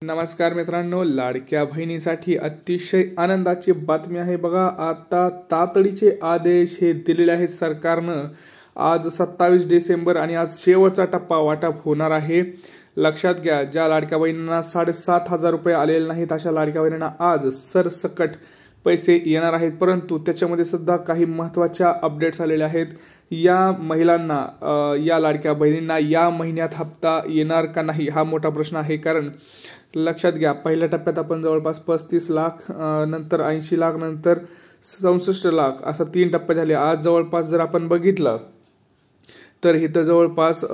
नमस्कार मित्रांनो, लाडक्या बहिणीसाठी अतिशय आनंदाची बातमी आहे बघा। आता तातडीचे आदेश हे दिलेले आहेत सरकारनं। आज 27 डिसेंबर आणि आज शेवटचा टप्पा वाटप होणार आहे। लक्षात घ्या, ज्या लाडक्या बहिणींना 7,500 रुपये आलेले नाहीत अशा लाडक्या बहिणींना आज सरसकट पैसे येणार आहेत। परंतु त्याच्यामध्ये सुद्धा काही महत्त्वाच्या अपडेट्स आलेले आहेत। या महिलांना, या लाडक्या बहिणींना या महिन्यात हप्ता येणार का नाही हा मोठा प्रश्न आहे। कारण लक्षात घ्या, पहिल्या टप्प्यात आपण जवळपास 35 लाख, नंतर 80 लाख, नंतर 64 लाख असा 3 टप्पे झाले। आज जवळपास जर आपण बघितलं तर इथं जवळपास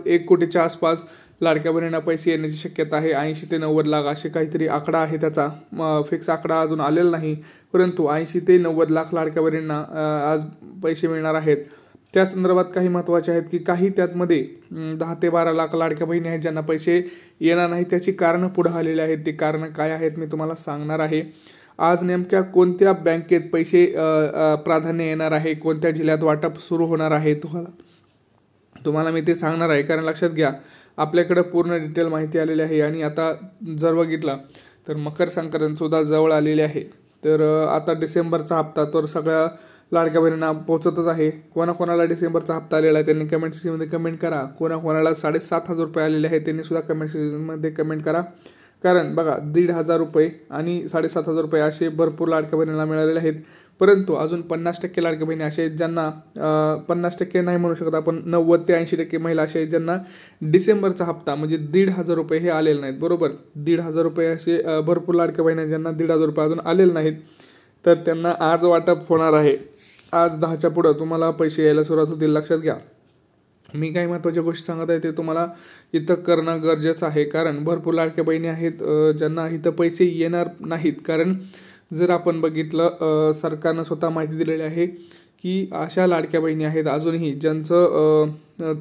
1 कोटीच्या आसपास लाडक्या बहिणींना पैसे येण्याची शक्यता आहे। 80 ते 90 लाख असे काहीतरी आकडा आहे, त्याचा फिक्स आकडा अजून आलेला नाही। परंतु 80 ते 90 लाख लाडक्या बहिणींना आज पैसे मिळणार आहेत। त्या संदर्भात काही महत्त्वाचे आहेत की काही त्यातमध्ये 10 ते 12 लाख लाडक्या बहिणी आहेत ज्यांना पैसे येणार नाही। त्याची कारणं पुढे आलेली आहेत। ती कारणं काय आहेत मी तुम्हाला सांगणार आहे। आज नेमक्या कोणत्या बँकेत पैसे प्राधान्य येणार आहे, कोणत्या जिल्ह्यात वाटप सुरू होणार आहे तुम्हाला मी ते सांगणार आहे। कारण लक्षात घ्या, आपल्याकडे पूर्ण डिटेल माहिती आलेली आहे। आणि आता जर बघितलं तर मकर संक्रांत सुद्धा जवळ आलेली आहे। तर आता डिसेंबरचा हप्ता तर सगळ्या लाडक्या बहिणींना पोहोचतच आहे। कोणाकोणाला डिसेंबरचा हप्ता आलेला आहे त्यांनी कमेंट सेक्शनमध्ये कमेंट करा। कोणाकोणाला 7,500 रुपये आलेले आहेत त्यांनी सुद्धा कमेंट सेक्शनमध्ये कमेंट करा। कारण बघा, 1,500 रुपये आणि 7,500 रुपये असे भरपूर लाडक्या बहिणींना मिळालेले आहेत। परंतु अजून 50% लाडक्या बहिणी असे आहेत ज्यांना 50% नाही म्हणू शकत आपण, 90 ते 80% महिला असे आहेत ज्यांना डिसेंबरचा हप्ता म्हणजे 1,500 रुपये हे आलेले नाहीत। बरोबर, 1,500 रुपये असे भरपूर लाडक्या बहिणी ज्यांना 1,500 रुपये अजून आलेले नाहीत, तर त्यांना आज वाटप होणार आहे। आज 10च्या पुढं तुम्हाला पैसे यायला सुरुवात होतील। लक्षात घ्या, मी काही महत्त्वाच्या गोष्टी सांगत आहे ते तुम्हाला इथं करणं गरजेचं आहे। कारण भरपूर लाडक्या बहिणी आहेत ज्यांना इथं पैसे येणार नाहीत। कारण जर आपण बघितलं, सरकारनं स्वतः माहिती दिलेली आहे की अशा लाडक्या बहिणी आहेत अजूनही ज्यांचं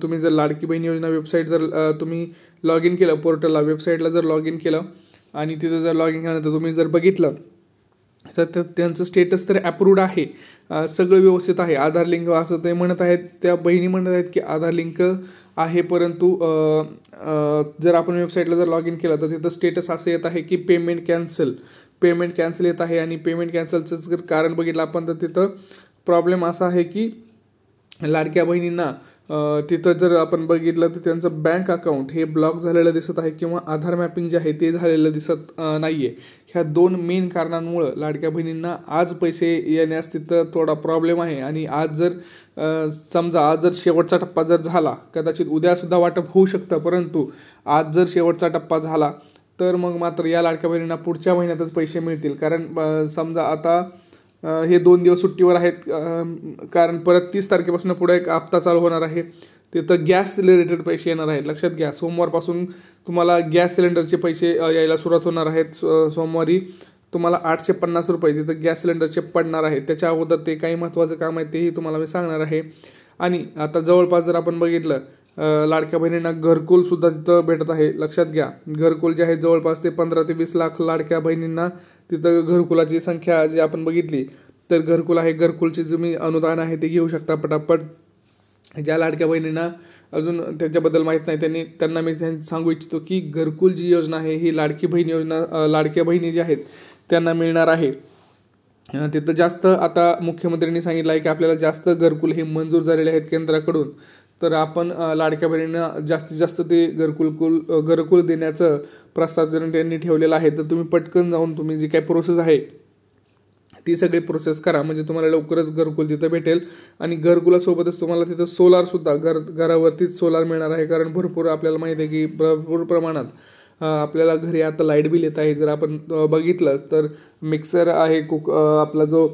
तुम्ही जर लाडकी बहीण योजना वेबसाईट जर तुम्ही लॉग इन केलं, पोर्टलला वेबसाईटला जर लॉग इन केलं आणि तिथं जर लॉग इन केलं तर तुम्ही जर बघितलं तर त्यांचं स्टेटस तर अप्रूव्ड आहे, सगळं व्यवस्थित आहे। आधार लिंक असं ते म्हणत आहेत, त्या बहिणी म्हणत आहेत की आधार लिंक आहे। परंतु जर आपण वेबसाईटला जर लॉग इन केलं तर तिथं स्टेटस असं येत आहे की पेमेंट कॅन्सल येत आहे। आणि पेमेंट कॅन्सलचं जर कारण बघितलं आपण तर तिथं प्रॉब्लेम असा आहे की लाडक्या बहिणींना तिथं जर आपण बघितलं तर त्यांचं बँक अकाउंट हे ब्लॉक झालेलं दिसत आहे किंवा आधार मॅपिंग जे आहे ते झालेलं दिसत नाहीये। ह्या 2 मेन कारणांमुळे लाडक्या बहिणींना आज पैसे येण्यास तिथं थोडा प्रॉब्लेम आहे। आणि आज जर समजा आज जर शेवटचा टप्पा जर झाला, कदाचित उद्या सुद्धा वाटप होऊ शकतं, परंतु आज जर शेवटचा टप्पा झाला तर मग मात्र या लाडक्या बहिणींना पुढच्या महिन्यातच पैसे मिळतील। कारण समजा आता हे 2 दिवस सुट्टीवर आहेत, कारण परत 30 तारखेपासून पुढे एक हप्ता चालू होणार आहे। तिथं गॅस रिलेटेड पैसे येणार आहेत। लक्षात घ्या, सोमवारपासून तुम्हाला गॅस सिलेंडरचे पैसे यायला सुरुवात होणार आहेत। सोमवारी तुम्हाला 850 रुपये तिथं गॅस सिलेंडरचे पडणार आहेत। त्याच्या अगोदर ते काही महत्त्वाचं काम आहे तेही तुम्हाला मी सांगणार आहे। आणि आता जवळपास जर आपण बघितलं, लाडक्या बहिणींना घरकुल सुद्धा तिथं भेटत आहे। लक्षात घ्या, घरकुल जे आहे जवळपास ते 15 ते 20 लाख लाडक्या बहिणींना तिथं घरकुलाची संख्या जी आपण बघितली तर घरकुल आहे। घरकुलचे तुम्ही अनुदान आहे ते घेऊ शकता पटापट। ज्या लाडक्या बहिणींना अजून त्याच्याबद्दल माहीत नाही त्यांना मी सांगू इच्छितो की घरकुल जी योजना आहे ही लाडकी बहीण योजना लाडक्या बहिणी ज्या आहेत त्यांना मिळणार आहे। तिथं जास्त आता मुख्यमंत्र्यांनी सांगितलं आहे की आपल्याला जास्त घरकुल हे मंजूर झालेले आहेत केंद्राकडून, तर आपण लाडक्या बहिणींना जास्तीत जास्त ते घरकुल देण्याचं प्रस्ताव त्यांनी ठेवलेला आहे। तर तुम्ही पटकन जाऊन तुम्ही जी काही प्रोसेस आहे ती सगळी प्रोसेस करा, म्हणजे तुम्हाला लवकरच घरकुल तिथं भेटेल। आणि घरकुलासोबतच तुम्हाला तिथं सोलार सुद्धा घरावरतीच सोलार मिळणार आहे। कारण भरपूर आपल्याला माहिती आहे की भरपूर प्रमाणात आपल्याला घरी आता लाईट बिल येत आहे। जर आपण बघितलं तर मिक्सर आहे, आपला जो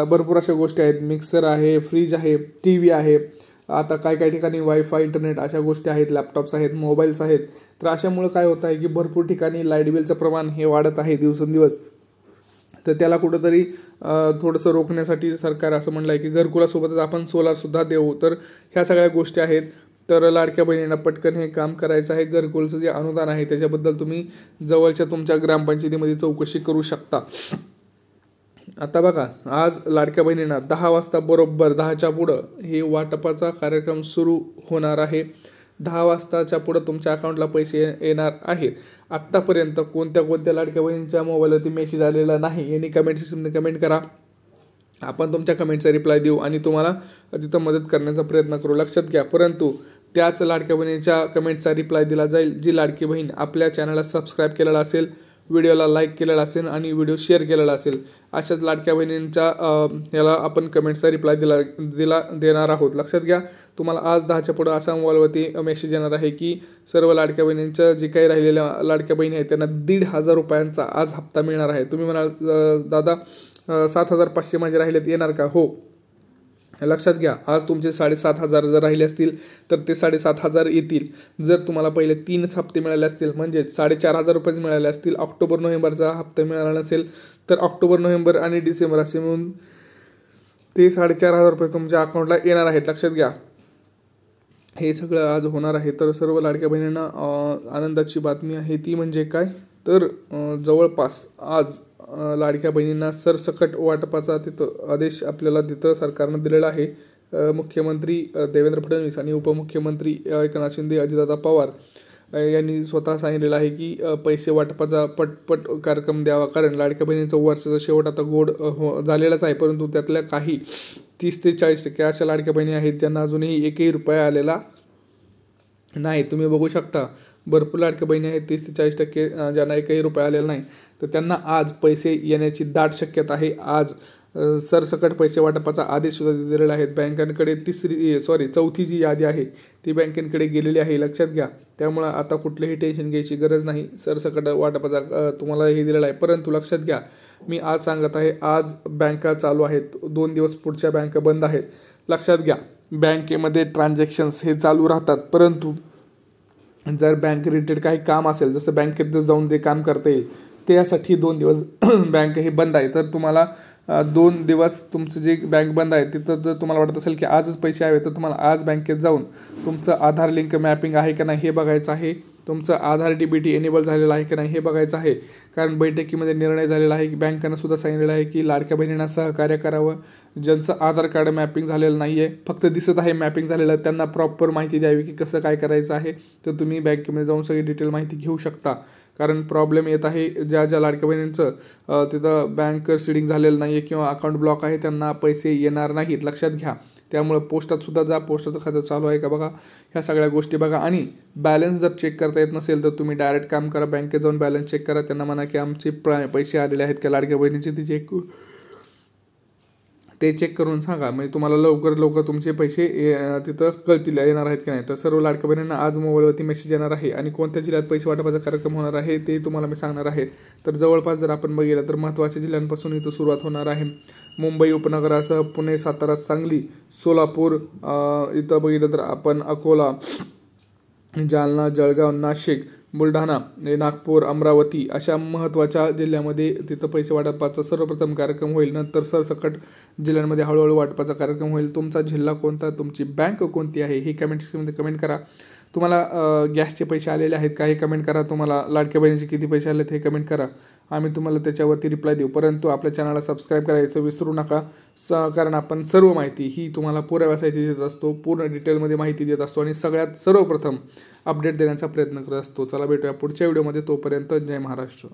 भरपूर अशा गोष्टी आहेत, मिक्सर आहे, फ्रीज आहे, TV आहे, आता काही ठिकाणी वायफाय इंटरनेट अशा गोष्टी आहेत, लॅपटॉप्स आहेत, मोबाईल्स आहेत। तर अशामुळे काय होत आहे की भरपूर ठिकाणी लाईट बिलचं प्रमाण हे वाढत आहे दिवसेंदिवस। तर त्याला कुठंतरी थोडंसं रोखण्यासाठी सरकार असं म्हणलं आहे की घरकुलासोबतच आपण सोलार सुद्धा देऊ। तर ह्या सगळ्या गोष्टी आहेत। तर लाडक्या बहिणींना पटकन हे काम करायचं आहे। घरकुलचं जे अनुदान आहे त्याच्याबद्दल तुम्ही जवळच्या तुमच्या ग्रामपंचायतीमध्ये चौकशी करू शकता। आता बघा, आज लाडक्या बहिणींना 10 वाजता बरोबर 10च्या पुढं हे वाटपाचा कार्यक्रम सुरू होणार आहे। 10 वाजताच्या पुढं तुमच्या अकाउंटला पैसे येणार आहेत. आत्तापर्यंत कोणत्या लाडक्या बहिणींच्या मोबाईलवरती मेसेज आलेला नाही यांनी कमेंट सेक्शनमध्ये कमेंट करा. आपण तुमच्या कमेंटचा रिप्लाय देऊ आणि तुम्हाला तिथं मदत करण्याचा प्रयत्न करू. लक्षात घ्या, परंतु त्याच लाडक्या बहिणीच्या कमेंटचा रिप्लाय दिला जाईल जी लाडकी बहीण आपल्या चॅनलला सबस्क्राईब केलेला असेल, व्हिडिओला लाईक केलेला असेल आणि व्हिडिओ शेअर केलेला असेल. अशाच लाडक्या बहिणींच्या याला आपण कमेंटचा रिप्लाय देणार आहोत. लक्षात घ्या, तुम्हाला आज 10च्या पुढं असा मोबाईलवरती मेसेज येणार आहे की सर्व लाडक्या बहिणींच्या जे काही राहिलेल्या लाडक्या बहिणी आहेत त्यांना 1,500 रुपयांचा आज हप्ता मिळणार आहे. तुम्ही म्हणाल दादा 7,500 माझे राहिलेत येणार का? हो, लक्षात घ्या, आज तुमचे 7,500 जर राहिले असतील तर ते 7,500 येतील. जर तुम्हाला पहिले 3 हप्ते मिळाले असतील म्हणजेच 4,500 रुपयेच मिळाले असतील, ऑक्टोबर नोव्हेंबरचा हप्ता मिळाला नसेल तर ऑक्टोबर नोव्हेंबर आणि डिसेंबर असे मिळून ते 4,500 रुपये तुमच्या अकाउंटला येणार आहेत. लक्षात घ्या, हे सगळं आज होणार आहे. तर सर्व लाडक्या बहिणींना आनंदाची बातमी आहे ती म्हणजे काय तर जवळपास आज लाडक्या बहिणींना सरसकट वाटपाचा तिथं आदेश आपल्याला तिथं सरकारनं दिलेला आहे. मुख्यमंत्री देवेंद्र फडणवीस आणि उपमुख्यमंत्री एकनाथ शिंदे, अजितदादा पवार यांनी स्वतः सांगितलेलं आहे की पैसे वाटपाचा पटपट कार्यक्रम द्यावा. कारण लाडक्या बहिणीचा वर्षाचा शेवट आता गोड झालेलाच आहे, परंतु त्यातल्या काही 30 ते 40% अशा लाडक्या बहिणी आहेत ज्यांना अजूनही एकही रुपया आलेला नाही. तुम्ही बघू शकता, भरपूर लाडक्या बहिणी आहेत 30 ते 40% ज्यांना एकही रुपया आलेला नाही. तर त्यांना आज पैसे येण्याची दाट शक्यता आहे. आज सरसकट पैसे वाटपाचा आदेश सुद्धा दिलेला आहे. बँकांकडे चौथी जी यादी आहे ती बँकेकडे गेलेली आहे. लक्षात घ्या, त्यामुळं आता कुठलंही टेन्शन घ्यायची गरज नाही. सरसकट वाटपाचा तुम्हाला हे दिलेला आहे. परंतु लक्षात घ्या, मी आज सांगत आहे, आज बँका चालू आहेत, 2 दिवस पुढच्या बँका बंद आहेत. लक्षात घ्या, बँकेमध्ये ट्रान्झॅक्शन्स हे चालू राहतात, परंतु जर बँक रिलेटेड काही काम असेल, जसं बँकेत जाऊन ते काम करता येईल, त्यासाठी 2 दिवस बँक ही बंद आहे. तर तुम्हाला 2 दिवस तुमचं जे बँक बंद आहे तिथं जर तुम्हाला वाटत असेल की आजच पैसे हवे, तर तुम्हाला आज बँकेत जाऊन तुमचं आधार लिंक मॅपिंग आहे का नाही हे बघायचं आहे. तुमचं आधार DBT एनेबल झालेलं आहे की नाही हे बघायचं आहे. कारण बैठकीमध्ये निर्णय झालेला आहे की बँकांना सुद्धा सांगितलेलं आहे की लाडक्या बहिणींना सहकार्य करावं. ज्यांचं आधार कार्ड मॅपिंग झालेलं नाही आहे, फक्त दिसत आहे मॅपिंग झालेलं, त्यांना प्रॉपर माहिती द्यावी की कसं काय करायचं आहे. तर तुम्ही बँकेमध्ये जाऊन सगळी डिटेल माहिती घेऊ शकता. कारण प्रॉब्लेम येत आहे, ज्या लाडक्या बहिणींचं तिथं बँक सीडिंग झालेलं नाही आहे किंवा अकाउंट ब्लॉक आहे त्यांना पैसे येणार नाहीत. लक्षात घ्या, त्यामुळे पोस्टात सुद्धा जा, पोस्टाचं खातं चालू आहे का बघा, ह्या सगळ्या गोष्टी बघा. आणि बॅलन्स जर चेक करता येत नसेल तर तुम्ही डायरेक्ट काम करा, बँकेत जाऊन बॅलन्स चेक करा. त्यांना म्हणा की आमचे पैसे आलेले आहेत का लाडक्या बहिणीचे ते चेक करून सांगा. म्हणजे तुम्हाला लवकर तुमचे पैसे तिथं कळतील येणार आहेत की नाही. तर सर्व लाडक्या बहिणींना आज मोबाईलवरती मेसेज येणार आहे आणि कोणत्या जिल्ह्यात पैसे वाटपाचा कार्यक्रम होणार आहे ते तुम्हाला मी सांगणार आहे. तर जवळपास जर आपण बघितलं तर महत्त्वाच्या जिल्ह्यांपासून इथं सुरुवात होणार आहे. मुंबई उपनगरासह पुणे, सातारा, सांगली, सोलापूर, इथं बघितलं तर आपण अकोला, जालना, जळगाव, नाशिक, बुलढाणा, नागपूर, अमरावती अशा महत्त्वाच्या जिल्ह्यामध्ये तिथं पैसे वाटपाचा सर्वप्रथम कार्यक्रम होईल. नंतर सरसकट जिल्ह्यांमध्ये हळूहळू वाटपाचा कार्यक्रम होईल. तुमचा जिल्हा कोणता, तुमची बँक कोणती आहे हे कमेंट सेक्शनमध्ये कमेंट करा. तुम्हाला गॅसचे पैसे आलेले आहेत का हे कमेंट करा. तुम्हाला लाडक्या बहिणीचे किती पैसे आलेत हे कमेंट करा. आम्ही तुम्हाला त्याच्यावरती रिप्लाय देऊ. परंतु आपल्या चॅनलला सबस्क्राईब करायचं विसरू नका. कारण आपण सर्व माहिती ही तुम्हाला पुऱ्या व्यवसायाची देत असतो, पूर्ण डिटेलमध्ये माहिती देत असतो आणि सगळ्यात सर्वप्रथम अपडेट देण्याचा प्रयत्न करत असतो. चला भेटूया पुढच्या व्हिडिओमध्ये. तोपर्यंत जय महाराष्ट्र.